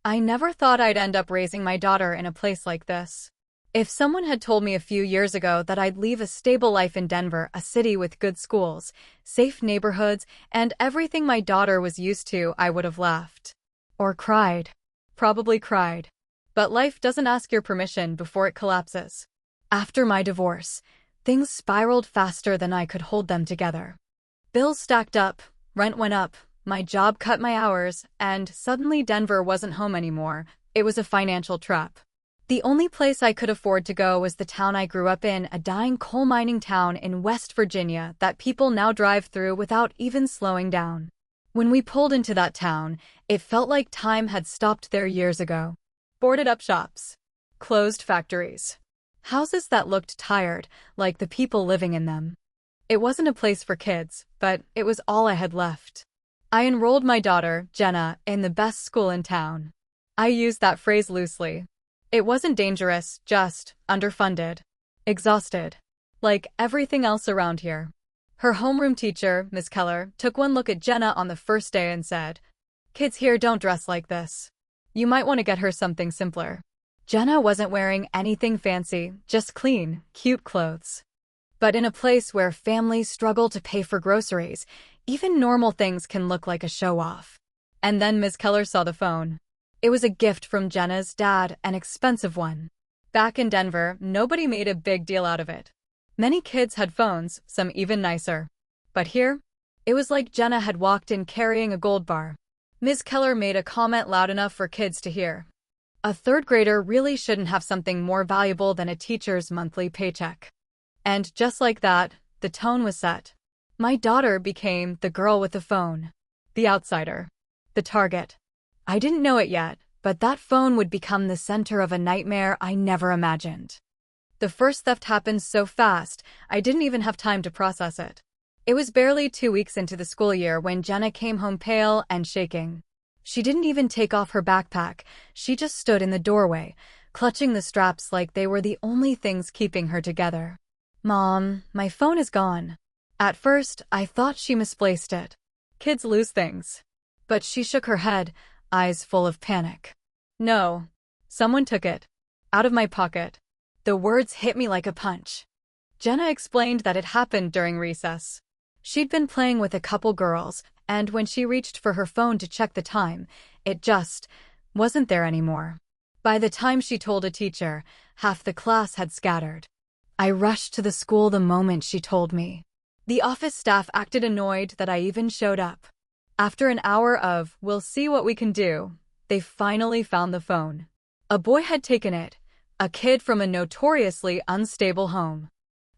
I never thought I'd end up raising my daughter in a place like this. If someone had told me a few years ago that I'd leave a stable life in Denver, a city with good schools, safe neighborhoods, and everything my daughter was used to, I would have laughed. Or cried. Probably cried. But life doesn't ask your permission before it collapses. After my divorce, things spiraled faster than I could hold them together. Bills stacked up, rent went up, my job cut my hours, and suddenly Denver wasn't home anymore. It was a financial trap. The only place I could afford to go was the town I grew up in, a dying coal mining town in West Virginia that people now drive through without even slowing down. When we pulled into that town, it felt like time had stopped there years ago. Boarded up shops. Closed factories. Houses that looked tired, like the people living in them. It wasn't a place for kids, but it was all I had left. I enrolled my daughter, Jenna, in the best school in town. I use that phrase loosely. It wasn't dangerous, just underfunded. Exhausted. Like everything else around here. Her homeroom teacher, Ms. Keller, took one look at Jenna on the first day and said, "Kids here don't dress like this. You might want to get her something simpler." Jenna wasn't wearing anything fancy, just clean, cute clothes. But in a place where families struggle to pay for groceries, even normal things can look like a show-off. And then Ms. Keller saw the phone. It was a gift from Jenna's dad, an expensive one. Back in Denver, nobody made a big deal out of it. Many kids had phones, some even nicer. But here, it was like Jenna had walked in carrying a gold bar. Ms. Keller made a comment loud enough for kids to hear. A third grader really shouldn't have something more valuable than a teacher's monthly paycheck. And just like that, the tone was set. My daughter became the girl with the phone. The outsider. The target. I didn't know it yet, but that phone would become the center of a nightmare I never imagined. The first theft happened so fast, I didn't even have time to process it. It was barely 2 weeks into the school year when Jenna came home pale and shaking. She didn't even take off her backpack, she just stood in the doorway, clutching the straps like they were the only things keeping her together. "Mom, my phone is gone." At first, I thought she misplaced it. Kids lose things. But she shook her head, eyes full of panic. "No. Someone took it. Out of my pocket." The words hit me like a punch. Jenna explained that it happened during recess. She'd been playing with a couple girls, and when she reached for her phone to check the time, it just wasn't there anymore. By the time she told a teacher, half the class had scattered. I rushed to the school the moment she told me. The office staff acted annoyed that I even showed up. After an hour of, "We'll see what we can do," they finally found the phone. A boy had taken it, a kid from a notoriously unstable home.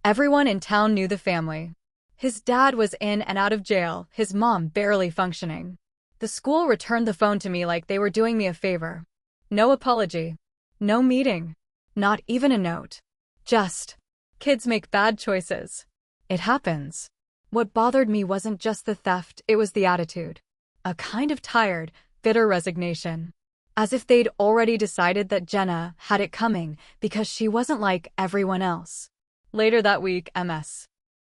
Everyone in town knew the family. His dad was in and out of jail, his mom barely functioning. The school returned the phone to me like they were doing me a favor. No apology. No meeting. Not even a note. Just, kids make bad choices. It happens. What bothered me wasn't just the theft, it was the attitude. A kind of tired, bitter resignation. As if they'd already decided that Jenna had it coming because she wasn't like everyone else. Later that week, Ms.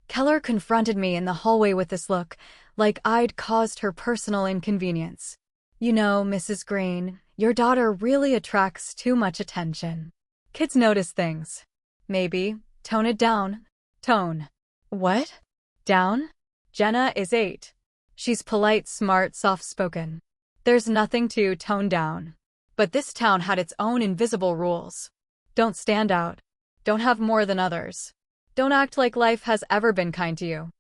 Keller confronted me in the hallway with this look, like I'd caused her personal inconvenience. "You know, Mrs. Green, your daughter really attracts too much attention. Kids notice things. Maybe, tone it down." Tone. What? Down? Jenna is 8. She's polite, smart, soft-spoken. There's nothing to tone down. But this town had its own invisible rules. Don't stand out. Don't have more than others. Don't act like life has ever been kind to you.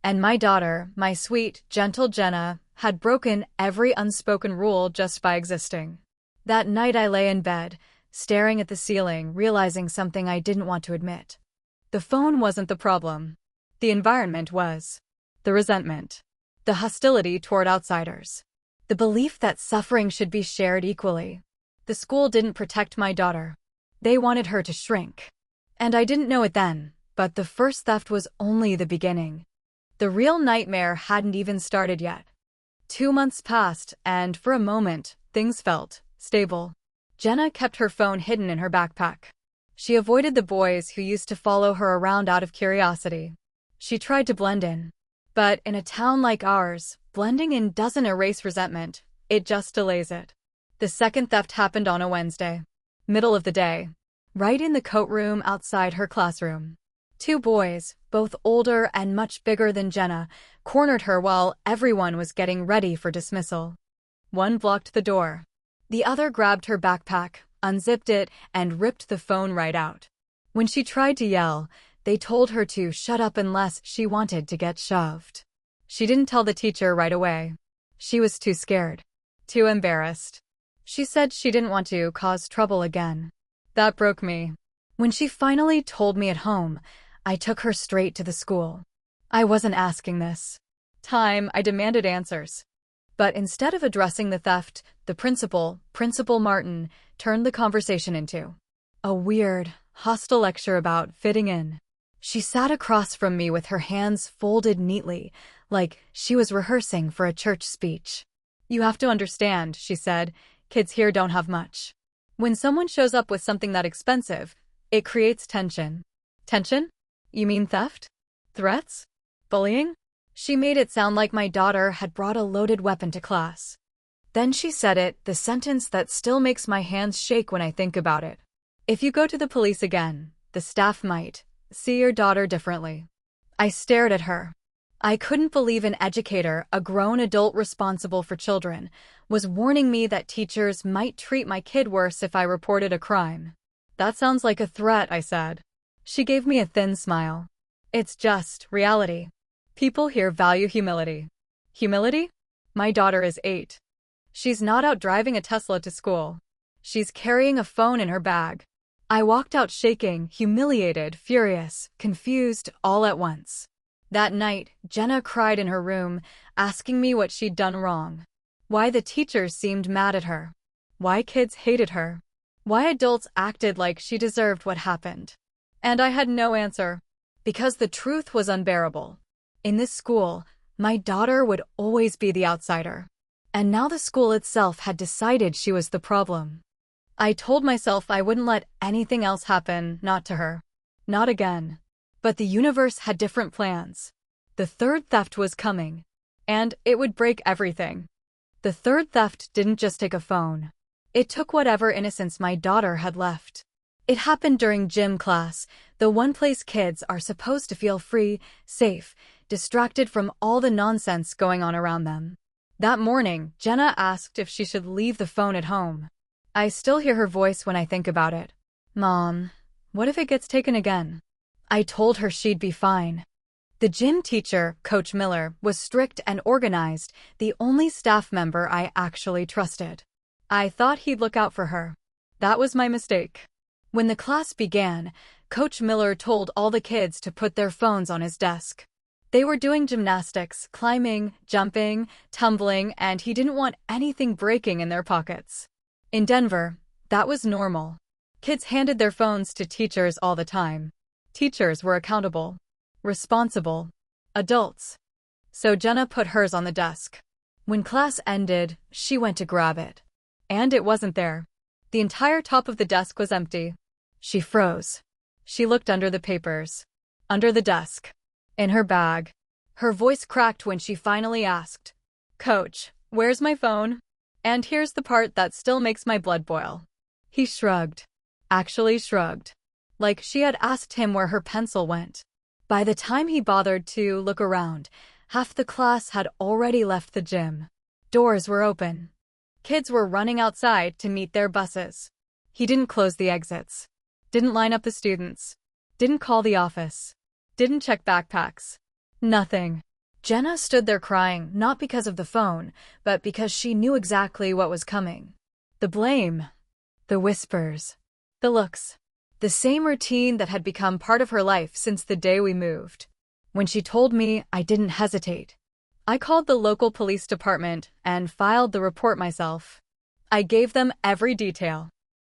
And my daughter, my sweet, gentle Jenna, had broken every unspoken rule just by existing. That night I lay in bed, staring at the ceiling, realizing something I didn't want to admit. The phone wasn't the problem. The environment was. The resentment. The hostility toward outsiders. The belief that suffering should be shared equally. The school didn't protect my daughter. They wanted her to shrink. And I didn't know it then, but the first theft was only the beginning. The real nightmare hadn't even started yet. 2 months passed, and for a moment, things felt stable. Jenna kept her phone hidden in her backpack. She avoided the boys who used to follow her around out of curiosity. She tried to blend in. But in a town like ours, blending in doesn't erase resentment, it just delays it. The second theft happened on a Wednesday. Middle of the day. Right in the coat room outside her classroom. Two boys, both older and much bigger than Jenna, cornered her while everyone was getting ready for dismissal. One blocked the door. The other grabbed her backpack, unzipped it, and ripped the phone right out. When she tried to yell, they told her to shut up unless she wanted to get shoved. She didn't tell the teacher right away. She was too scared. Too embarrassed. She said she didn't want to cause trouble again. That broke me. When she finally told me at home, I took her straight to the school. I wasn't asking this time, I demanded answers. But instead of addressing the theft, the principal, Principal Martin, turned the conversation into a weird, hostile lecture about fitting in. She sat across from me with her hands folded neatly, like she was rehearsing for a church speech. You have to understand, she said, kids here don't have much. When someone shows up with something that expensive, it creates tension. Tension? You mean theft? Threats? Bullying? She made it sound like my daughter had brought a loaded weapon to class. Then she said it, the sentence that still makes my hands shake when I think about it. If you go to the police again, the staff might see your daughter differently. I stared at her. I couldn't believe an educator, a grown adult responsible for children, was warning me that teachers might treat my kid worse if I reported a crime. That sounds like a threat, I said. She gave me a thin smile. It's just reality. People here value humility. Humility? My daughter is 8. She's not out driving a Tesla to school. She's carrying a phone in her bag. I walked out shaking, humiliated, furious, confused, all at once. That night, Jenna cried in her room, asking me what she'd done wrong. Why the teachers seemed mad at her. Why kids hated her. Why adults acted like she deserved what happened. And I had no answer. Because the truth was unbearable. In this school, my daughter would always be the outsider. And now the school itself had decided she was the problem. I told myself I wouldn't let anything else happen, not to her. Not again. But the universe had different plans. The third theft was coming. And it would break everything. The third theft didn't just take a phone. It took whatever innocence my daughter had left. It happened during gym class, the one place kids are supposed to feel free, safe, distracted from all the nonsense going on around them. That morning, Jenna asked if she should leave the phone at home. I still hear her voice when I think about it. Mom, what if it gets taken again? I told her she'd be fine. The gym teacher, Coach Miller, was strict and organized, the only staff member I actually trusted. I thought he'd look out for her. That was my mistake. When the class began, Coach Miller told all the kids to put their phones on his desk. They were doing gymnastics, climbing, jumping, tumbling, and he didn't want anything breaking in their pockets. In Denver, that was normal. Kids handed their phones to teachers all the time. Teachers were accountable, responsible, adults. So Jenna put hers on the desk. When class ended, she went to grab it. And it wasn't there. The entire top of the desk was empty. She froze. She looked under the papers. Under the desk. In her bag. Her voice cracked when she finally asked, "Coach, where's my phone?" And here's the part that still makes my blood boil. He shrugged. Actually shrugged. Like she had asked him where her pencil went. By the time he bothered to look around, half the class had already left the gym. Doors were open. Kids were running outside to meet their buses. He didn't close the exits. Didn't line up the students. Didn't call the office. Didn't check backpacks. Nothing. Jenna stood there crying, not because of the phone, but because she knew exactly what was coming. The blame. The whispers. The looks. The same routine that had become part of her life since the day we moved. When she told me, I didn't hesitate. I called the local police department and filed the report myself. I gave them every detail.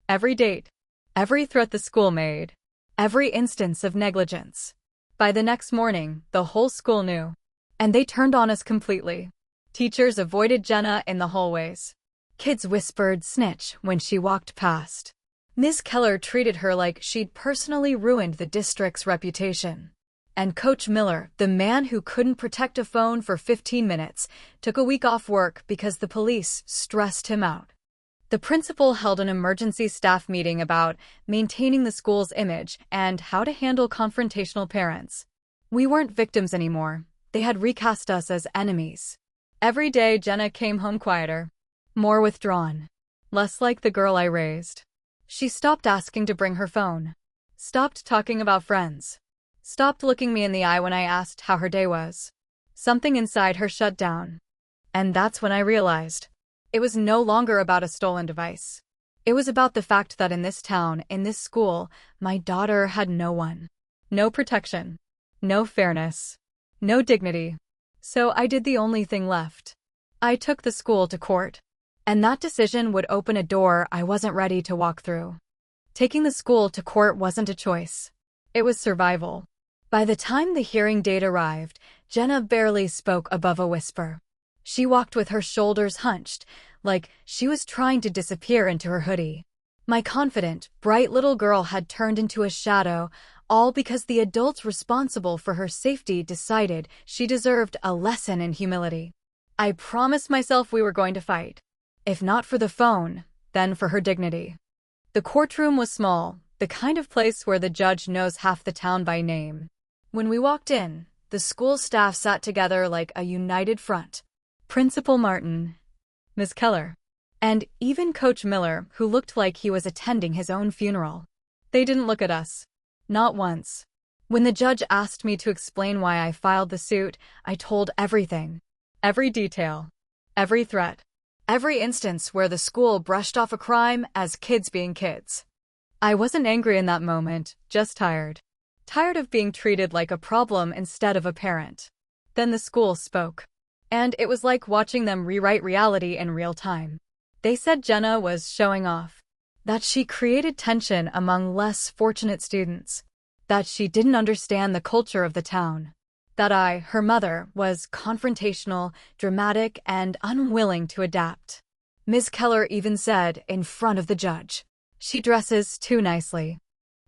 Every date. Every threat the school made. Every instance of negligence. By the next morning, the whole school knew. And they turned on us completely. Teachers avoided Jenna in the hallways. Kids whispered snitch when she walked past. Ms. Keller treated her like she'd personally ruined the district's reputation. And Coach Miller, the man who couldn't protect a phone for 15 minutes, took a week off work because the police stressed him out. The principal held an emergency staff meeting about maintaining the school's image and how to handle confrontational parents. We weren't victims anymore. They had recast us as enemies. Every day, Jenna came home quieter, more withdrawn, less like the girl I raised. She stopped asking to bring her phone, stopped talking about friends, stopped looking me in the eye when I asked how her day was. Something inside her shut down. And that's when I realized it was no longer about a stolen device. It was about the fact that in this town, in this school, my daughter had no one. No protection. No fairness. No dignity. So I did the only thing left. I took the school to court. And that decision would open a door I wasn't ready to walk through. Taking the school to court wasn't a choice. It was survival. By the time the hearing date arrived, Jenna barely spoke above a whisper. She walked with her shoulders hunched, like she was trying to disappear into her hoodie. My confident, bright little girl had turned into a shadow, all because the adults responsible for her safety decided she deserved a lesson in humility. I promised myself we were going to fight. If not for the phone, then for her dignity. The courtroom was small, the kind of place where the judge knows half the town by name. When we walked in, the school staff sat together like a united front. Principal Martin, Ms. Keller, and even Coach Miller, who looked like he was attending his own funeral. They didn't look at us. Not once. When the judge asked me to explain why I filed the suit, I told everything. Every detail. Every threat. Every instance where the school brushed off a crime as kids being kids. I wasn't angry in that moment, just tired. Tired of being treated like a problem instead of a parent. Then the school spoke. And it was like watching them rewrite reality in real time. They said Jenna was showing off. That she created tension among less fortunate students. That she didn't understand the culture of the town. That I, her mother, was confrontational, dramatic, and unwilling to adapt. Ms. Keller even said, in front of the judge, she dresses too nicely.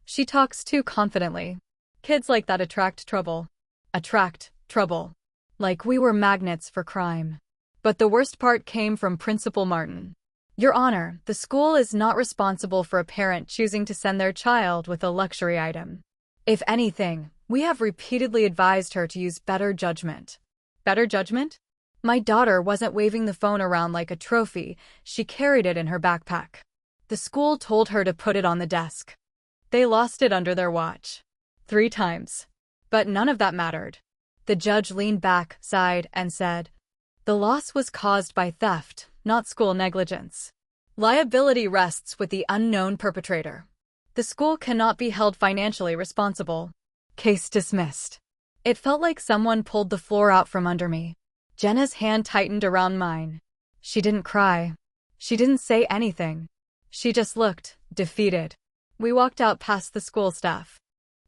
She talks too confidently. Kids like that attract trouble. Attract trouble. Like we were magnets for crime. But the worst part came from Principal Martin. Your Honor, the school is not responsible for a parent choosing to send their child with a luxury item. If anything, we have repeatedly advised her to use better judgment. Better judgment? My daughter wasn't waving the phone around like a trophy, she carried it in her backpack. The school told her to put it on the desk. They lost it under their watch. 3 times. But none of that mattered. The judge leaned back, sighed, and said, the loss was caused by theft, not school negligence. Liability rests with the unknown perpetrator. The school cannot be held financially responsible. Case dismissed. It felt like someone pulled the floor out from under me. Jenna's hand tightened around mine. She didn't cry. She didn't say anything. She just looked, defeated. We walked out past the school staff.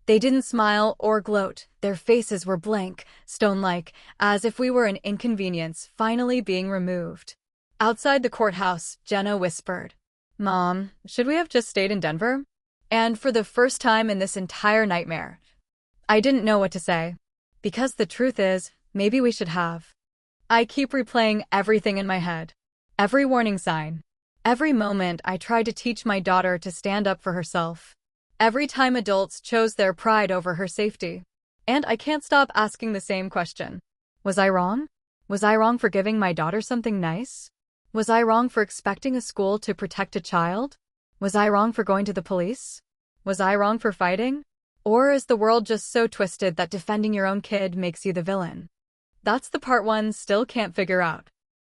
They didn't smile or gloat. Their faces were blank, stone-like, as if we were an inconvenience finally being removed. Outside the courthouse, Jenna whispered, Mom, should we have just stayed in Denver? And for the first time in this entire nightmare, I didn't know what to say. Because the truth is, maybe we should have. I keep replaying everything in my head. Every warning sign. Every moment I tried to teach my daughter to stand up for herself. Every time adults chose their pride over her safety. And I can't stop asking the same question. Was I wrong? Was I wrong for giving my daughter something nice? Was I wrong for expecting a school to protect a child? Was I wrong for going to the police? Was I wrong for fighting? Or is the world just so twisted that defending your own kid makes you the villain? That's the part one still can't figure out.